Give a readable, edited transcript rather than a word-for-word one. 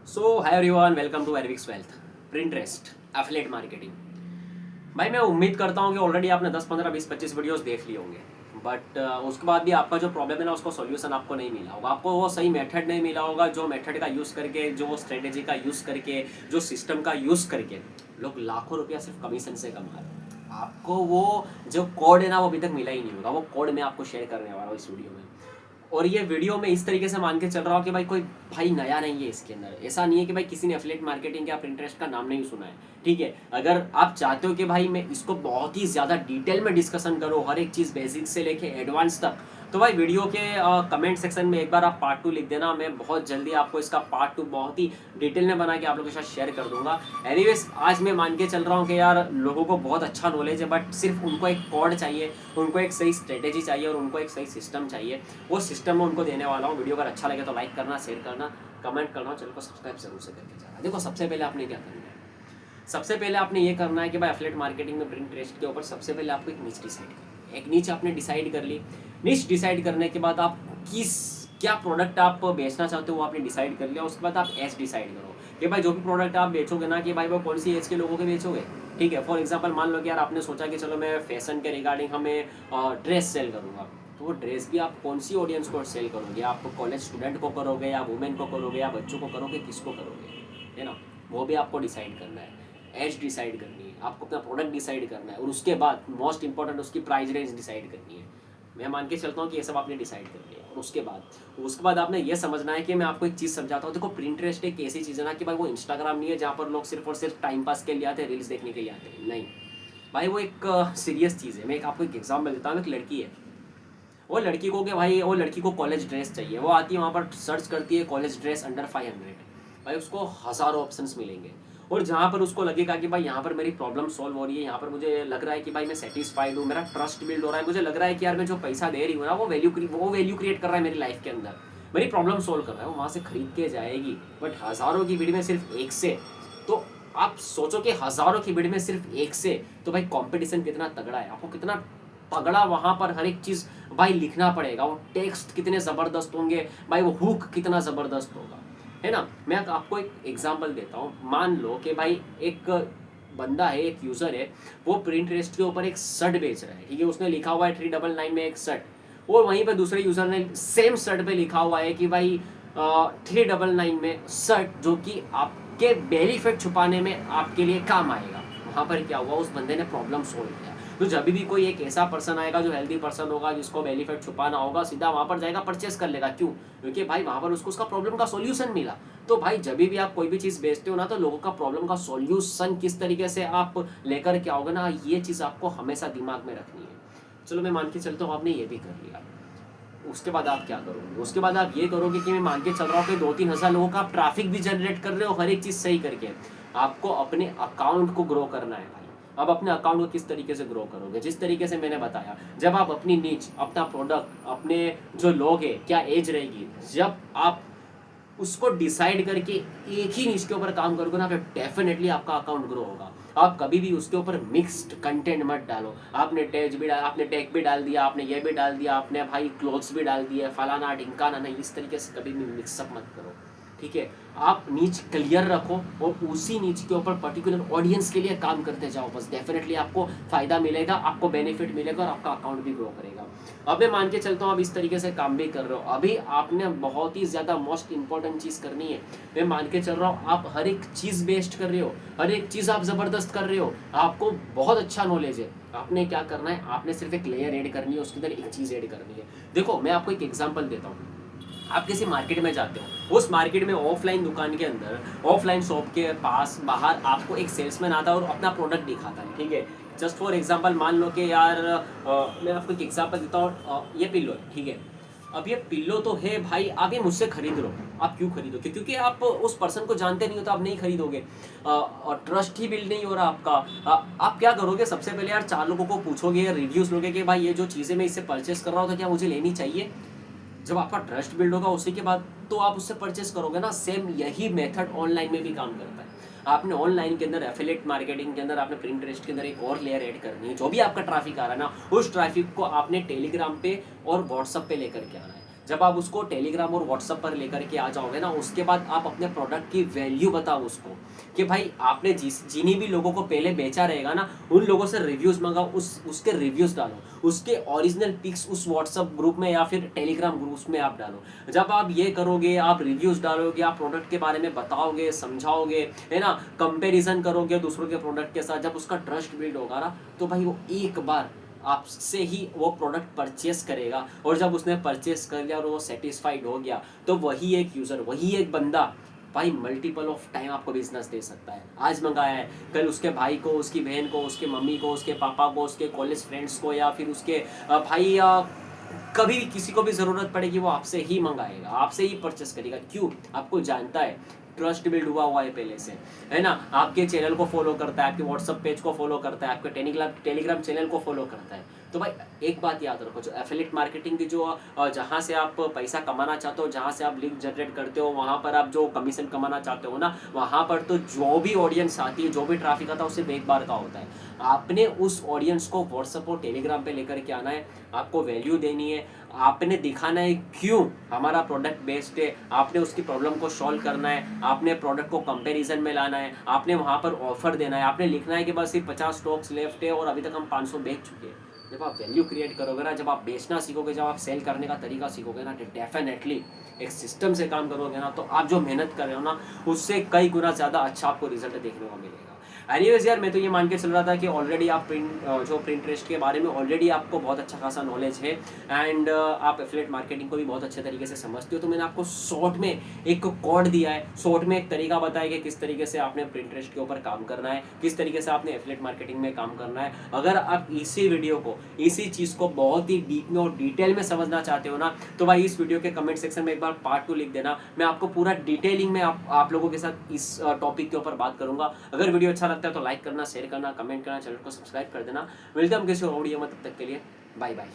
So hi everyone, welcome to एरविक्स wealth Pinterest affiliate marketing. भाई मैं उम्मीद करता हूँ कि ऑलरेडी आपने 10 15 20 25 वीडियोस देख लिए होंगे, बट उसके बाद भी आपका जो प्रॉब्लम है ना, उसको सॉल्यूशन आपको नहीं मिला होगा। आपको वो सही मेथड नहीं मिला होगा, जो मेथड का यूज़ करके, जो स्ट्रेटेजी का यूज़ करके, जो सिस्टम का यूज़ करके लोग लाखों रुपया सिर्फ कमीशन से कमा रहे हैं। आपको वो जो कोड है ना, वो अभी तक मिला ही नहीं होगा। वो कोड मैं आपको शेयर करने वाला हूँ इस वीडियो में। और ये वीडियो में इस तरीके से मान के चल रहा हूँ कि भाई कोई भाई नया नहीं है इसके अंदर। ऐसा नहीं है कि भाई किसी ने एफिलिएट मार्केटिंग या प्रिंटरेस्ट का नाम नहीं सुना है, ठीक है। अगर आप चाहते हो कि भाई मैं इसको बहुत ही ज़्यादा डिटेल में डिस्कशन करूँ, हर एक चीज़ बेसिक से लेके एडवांस तक, तो भाई वीडियो के कमेंट सेक्शन में एक बार आप पार्ट 2 लिख देना। मैं बहुत जल्दी आपको इसका पार्ट 2 बहुत ही डिटेल में बना के आप लोगों के साथ शेयर कर दूंगा। एनीवेज, आज मैं मान के चल रहा हूँ कि यार लोगों को बहुत अच्छा नॉलेज है, बट सिर्फ उनको एक कोड चाहिए, उनको एक सही स्ट्रेटेजी चाहिए और उनको एक सही सिस्टम चाहिए। वो सिस्टम मैं उनको देने वाला हूँ। वीडियो अगर अच्छा लगे तो लाइक करना, शेयर करना, कमेंट करना, चैनल को सब्सक्राइब जरूर से करके जाना। देखो, सबसे पहले आपने क्या करना है, सबसे पहले आपने ये करना है कि भाई एफिलिएट मार्केटिंग में प्रिंटरेस्ट के ऊपर सबसे पहले आपको एक नीच डिसाइड करनी है। एक नीच आपने डिसाइड कर ली। नीच डिसाइड करने के बाद आप क्या प्रोडक्ट आप बेचना चाहते हो वो आपने डिसाइड कर लिया। उसके बाद आप एज डिसाइड करो कि भाई जो भी प्रोडक्ट आप बेचोगे ना, कि भाई वो कौन सी एज के लोगों के बेचोगे, ठीक है। फॉर एग्जांपल मान लो कि यार आपने सोचा कि चलो मैं फैशन के रिगार्डिंग हमें ड्रेस सेल करूँगा, तो वो ड्रेस भी आप कौन सी ऑडियंस को सेल करोगे? आप कॉलेज स्टूडेंट को करोगे, या वुमेन को करोगे, या बच्चों को करोगे, किसको करोगे, है ना। वो भी आपको डिसाइड करना है। एज डिसाइड करनी है, आपको अपना प्रोडक्ट डिसाइड करना है, और उसके बाद मोस्ट इंपॉर्टेंट उसकी प्राइस रेंज डिसाइड करनी है। मैं मान के चलता हूँ कि ये सब आपने डिसाइड कर लिया। और उसके बाद आपने ये समझना है कि मैं आपको एक चीज़ समझाता हूँ। देखो, प्रिंटरेस्ट एक ऐसी चीज़ है ना कि भाई वो इंस्टाग्राम नहीं है जहाँ पर लोग सिर्फ और सिर्फ टाइम पास के लिए आते हैं, रील्स देखने के लिए आते हैं। नहीं भाई, वो एक सीरियस चीज़ है। मैं आपको एक एग्जाम्पल देता हूँ। एक लड़की है, वो लड़की को, कि भाई वो लड़की को कॉलेज ड्रेस चाहिए। वो आती है वहाँ पर, सर्च करती है कॉलेज ड्रेस अंडर 500। भाई उसको हज़ारों ऑप्शंस मिलेंगे, और जहाँ पर उसको लगेगा कि भाई यहाँ पर मेरी प्रॉब्लम सॉल्व हो रही है, यहाँ पर मुझे लग रहा है कि भाई मैं सेटिस्फाइड हूँ, मेरा ट्रस्ट बिल्ड हो रहा है, मुझे लग रहा है कि यार मैं जो पैसा दे रही हूँ ना, वो वैल्यू क्रिएट कर रहा है मेरी लाइफ के अंदर, मेरी प्रॉब्लम सॉल्व कर रहा है, वो वहाँ से खरीद के जाएगी। बट हज़ारों की भीड़ में सिर्फ एक से, तो आप सोचो कि हज़ारों की भीड़ में सिर्फ एक से, तो भाई कॉम्पिटिशन कितना तगड़ा है, आपको कितना तगड़ा वहाँ पर हर एक चीज़ भाई लिखना पड़ेगा। वो टेक्स्ट कितने ज़बरदस्त होंगे भाई, वो हुक कितना ज़बरदस्त होगा, है ना। मैं आपको एक एग्जांपल देता हूँ। मान लो कि भाई एक बंदा है, एक यूज़र है, वो प्रिंटरेस्ट के ऊपर एक शर्ट बेच रहा है, ठीक है। उसने लिखा हुआ है 399 में एक शर्ट, और वहीं पर दूसरे यूज़र ने सेम शर्ट पे लिखा हुआ है कि भाई 399 में शर्ट, जो कि आपके बेली फैट छुपाने में आपके लिए काम आएगा। वहाँ पर क्या हुआ, उस बंदे ने प्रॉब्लम सोल्व किया। तो जब भी कोई एक ऐसा पर्सन आएगा जो हेल्दी पर्सन होगा, जिसको बेली फैट छुपाना होगा, सीधा वहाँ पर जाएगा, परचेस कर लेगा। क्यों? क्योंकि भाई वहाँ पर उसको उसका प्रॉब्लम का सॉल्यूशन मिला। तो भाई जब भी आप कोई भी चीज़ बेचते हो ना, तो लोगों का प्रॉब्लम का सॉल्यूशन किस तरीके से आप लेकर के आओगे ना, ये चीज़ आपको हमेशा दिमाग में रखनी है। चलो मैं मान के चलता हूँ आपने ये भी कर लिया। उसके बाद आप क्या करोगे? उसके बाद आप ये करोगे कि मैं मान के चल रहा हूँ कि 2-3 हज़ार लोगों का आप ट्रैफिक भी जनरेट कर रहे हो, हर एक चीज़ सही करके। आपको अपने अकाउंट को ग्रो करना है भाई। अब अपने अकाउंट को किस तरीके से ग्रो करोगे? जिस तरीके से मैंने बताया, जब आप अपनी नीच, अपना प्रोडक्ट, अपने जो लोग हैं, क्या एज रहेगी, जब आप उसको डिसाइड करके एक ही नीच के ऊपर काम करोगे ना, फिर डेफिनेटली आपका अकाउंट ग्रो होगा। आप कभी भी उसके ऊपर मिक्स्ड कंटेंट मत डालो। आपने टैग भी डाल दिया, आपने ये भी डाल दिया, आपने भाई क्लोथ्स भी डाल दिया, फलाना ढिमकाना, नहीं, इस तरीके से कभी भी मिक्सअप मत करो, ठीक है। आप नीच क्लियर रखो और उसी नीच के ऊपर पर्टिकुलर ऑडियंस के लिए काम करते जाओ, बस डेफिनेटली आपको फायदा मिलेगा, आपको बेनिफिट मिलेगा, और आपका अकाउंट भी ग्रो करेगा। अब मैं मान के चलता हूँ आप इस तरीके से काम भी कर रहे हो। अभी आपने बहुत ही ज़्यादा मोस्ट इंपॉर्टेंट चीज़ करनी है। मैं मान के चल रहा हूँ आप हर एक चीज़ बेस्ट कर रहे हो, हर एक चीज़ आप ज़बरदस्त कर रहे हो, आपको बहुत अच्छा नॉलेज है। आपने क्या करना है, आपने सिर्फ एक लेयर ऐड करनी है, उसके अंदर एक चीज़ ऐड करनी है। देखो, मैं आपको एक एग्जाम्पल देता हूँ। आप किसी मार्केट में जाते हो, उस मार्केट में ऑफलाइन दुकान के अंदर, ऑफलाइन शॉप के पास बाहर आपको एक सेल्समैन आता है और अपना प्रोडक्ट दिखाता है, ठीक है। जस्ट फॉर एग्जांपल मान लो कि यार मैं आपको एक एग्जांपल देता हूँ। ये पिल्लो है, ठीक है। अब ये पिल्लो तो है भाई, आप ये मुझसे खरीद लो। आप क्यों खरीदोगे? क्योंकि आप उस पर्सन को जानते नहीं हो, तो आप नहीं खरीदोगे, और ट्रस्ट ही बिल्ड नहीं हो रहा आपका। आप क्या करोगे? सबसे पहले यार 4 लोगों को पूछोगे, रिव्यूज़ लोगे कि भाई ये जो चीज़ें मैं इससे परचेस कर रहा हूँ, तो क्या मुझे लेनी चाहिए? जब आपका ट्रस्ट बिल्ड होगा उसी के बाद तो आप उससे परचेस करोगे ना। सेम यही मेथड ऑनलाइन में भी काम करता है। आपने ऑनलाइन के अंदर, एफिलिएट मार्केटिंग के अंदर, आपने प्रिंटरेस्ट के अंदर एक और लेयर ऐड करनी है। जो भी आपका ट्रैफिक आ रहा है ना, उस ट्रैफिक को आपने टेलीग्राम पे और व्हाट्सएप पे लेकर के आना है। जब आप उसको टेलीग्राम और व्हाट्सअप पर लेकर के आ जाओगे ना, उसके बाद आप अपने प्रोडक्ट की वैल्यू बताओ उसको कि भाई आपने जिन्हीं भी लोगों को पहले बेचा रहेगा ना, उन लोगों से रिव्यूज़ मंगाओ, उसके रिव्यूज़ डालो, उसके ओरिजिनल पिक्स उस व्हाट्सअप ग्रुप में या फिर टेलीग्राम ग्रुप्स में आप डालो। जब आप ये करोगे, आप रिव्यूज़ डालोगे, आप प्रोडक्ट के बारे में बताओगे, समझाओगे, है ना, कंपेरिजन करोगे दूसरों के प्रोडक्ट के साथ, जब उसका ट्रस्ट बिल्ड होगा ना, तो भाई वो एक बार आपसे ही वो प्रोडक्ट परचेस करेगा। और जब उसने परचेस कर लिया और वो सेटिस्फाइड हो गया, तो वही एक यूज़र, वही एक बंदा भाई मल्टीपल ऑफ टाइम आपको बिजनेस दे सकता है। आज मंगाया है, कल उसके भाई को, उसकी बहन को, उसके मम्मी को, उसके पापा को, उसके कॉलेज फ्रेंड्स को, या फिर उसके भाई कभी भी किसी को भी ज़रूरत पड़ेगी वो आपसे ही मंगाएगा, आपसे ही परचेस करेगा। क्यों? आपको जानता है, ट्रस्ट बिल्ड हुआ है पहले से, है ना। आपके चैनल को फॉलो करता है, आपके व्हाट्सअप पेज को फॉलो करता है, आपके टेलीग्राम चैनल को फॉलो करता है। तो भाई एक बात याद रखो, जो एफिलिएट मार्केटिंग की जो जहाँ से आप पैसा कमाना चाहते हो, जहाँ से आप लिंक जनरेट करते हो, वहाँ पर आप जो कमीशन कमाना चाहते हो ना, वहाँ पर तो जो भी ऑडियंस आती है, जो भी ट्रैफिक आता है, उससे एक बार का होता है। आपने उस ऑडियंस को व्हाट्सअप और टेलीग्राम पे लेकर के आना है, आपको वैल्यू देनी है, आपने दिखाना है क्यों हमारा प्रोडक्ट बेस्ट है, आपने उसकी प्रॉब्लम को सॉल्व करना है, आपने प्रोडक्ट को कंपैरिजन में लाना है, आपने वहाँ पर ऑफर देना है, आपने लिखना है कि बस सिर्फ 50 स्टॉक्स लेफ्ट है और अभी तक हम 500 बेच चुके हैं। जब आप वैल्यू क्रिएट करोगे ना, जब आप बेचना सीखोगे, जब आप सेल करने का तरीका सीखोगे ना, डेफिनेटली एक सिस्टम से काम करोगे ना, तो आप जो मेहनत कर रहे हो ना, उससे कई गुना ज़्यादा अच्छा आपको रिजल्ट देखने को मिलेगा। एनीवेज यार, मैं तो ये मान के चल रहा था कि ऑलरेडी आप प्रिंटरेस्ट के बारे में ऑलरेडी आपको बहुत अच्छा खासा नॉलेज है, एंड आप एफिलिएट मार्केटिंग को भी बहुत अच्छे तरीके से समझते हो। तो मैंने आपको शॉर्ट में एक कोड दिया है, शॉर्ट में एक तरीका बताया कि किस तरीके से आपने प्रिंटरेस्ट के ऊपर काम करना है, किस तरीके से आपने एफिलिएट मार्केटिंग में काम करना है। अगर आप इसी वीडियो को, इसी चीज़ को बहुत ही डीप में और डिटेल में समझना चाहते हो ना, तो भाई इस वीडियो के कमेंट सेक्शन में एक बार पार्ट 2 लिख देना, मैं आपको पूरा डिटेलिंग में आप लोगों के साथ इस टॉपिक के ऊपर बात करूंगा। अगर वीडियो अच्छा लगता है तो लाइक करना, शेयर करना, कमेंट करना, चैनल को सब्सक्राइब कर देना। मिलते हैं हम किसी और वीडियो में, तब तक के लिए बाय बाय।